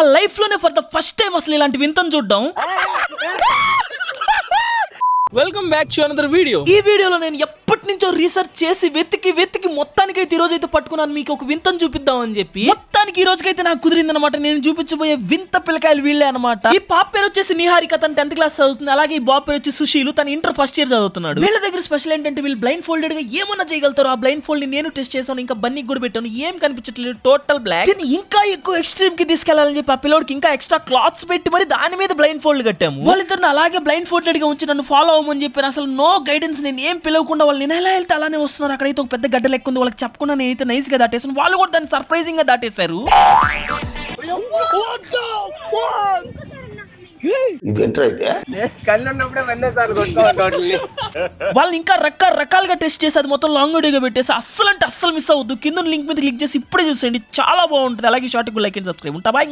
ఆ లైఫ్ లోనే for the first time అసలు ఇలాంటి వింతను చూడడం. Welcome back to another video. ఈ వీడియోలో నేను ఎప్పటి నుంచో రీసెర్చ్ చేసి వెతికి మొత్తానికైతే ఈ రోజు అయితే పట్టుకున్నాను మీకు ఒక వింతను చూపిద్దామని చెప్పి. మొత్తానికి ఈ రోజుకైతే నాకు కుదిరింది అనమాట. నేను చూపించబోయే వింత పిల్లకాయలు వీళ్ళే అనమాట. ఈ పాప పేరు వచ్చేసి నిహారిక, తను 10th క్లాస్ చదువుతుంది. అలాగే ఈ బాబు పేరు వచ్చి సుశీలు, తను ఇంటర్ ఫస్ట్ ఇయర్ చదువుతున్నాడు. వీళ్ళ దగ్గర స్పెషల్ ఏంటంటే వీళ్ళు బ్లైండ్ ఫోల్డెడ్ గా ఏమన్నా చేయగలుగుతారు. ఆ బ్లైండ్ ఫోల్డ్ ని నేను టెస్ట్ చేశాను, ఇంకా బన్నీకి కూడా పెట్టాను, ఏం కనిపించట్లేదు, టోటల్ బ్లాక్. దీన్ని ఇంకా ఎక్కువ ఎక్స్ట్రీమ్ కి తీసుకెళ్లాలని చెప్పి ఆ పిల్లోడికి ఇంకా ఎక్స్ట్రా క్లాత్స్ పెట్టి మరి దాని మీద బ్లైండ్ ఫోల్డ్ కట్టాము. వాళ్ళిద్దరిని అలాగే బ్లైండ్ ఫోల్డెడ్ గా ఉంచి నన్ను ఫాలో అవ్వమని చెప్పాను. అసలు నో గైడెన్స్, నేను ఏం పిలవకుండా వాళ్ళు నేను ఎలా వెళ్తే అలానే వస్తున్నారు. అక్కడైతే ఒక పెద్ద గడ్డ లెక్క ఉంది, వాళ్ళకి చెప్పకుండా నేనైతే నైస్ గా దాటేసాను. వాళ్ళు కూడా దాన్ని సర్ప్రైజింగ్ గా దాటేశారు. వాళ్ళు ఇంకా రకరకాలుగా టెస్ట్ చేసి అది మొత్తం లాంగ్ వీడియోగా పెట్టేసి అస్సలు అంటే అస్సలు మిస్ అవ్వద్దు. కింద లింక్ మీద క్లిక్ చేసి ఇప్పుడే చూసేయండి, చాలా బాగుంటుంది. అలాగే షార్ట్ లైక్ అండ్ సబ్స్క్రైబ్. ఉంటా బాయ్.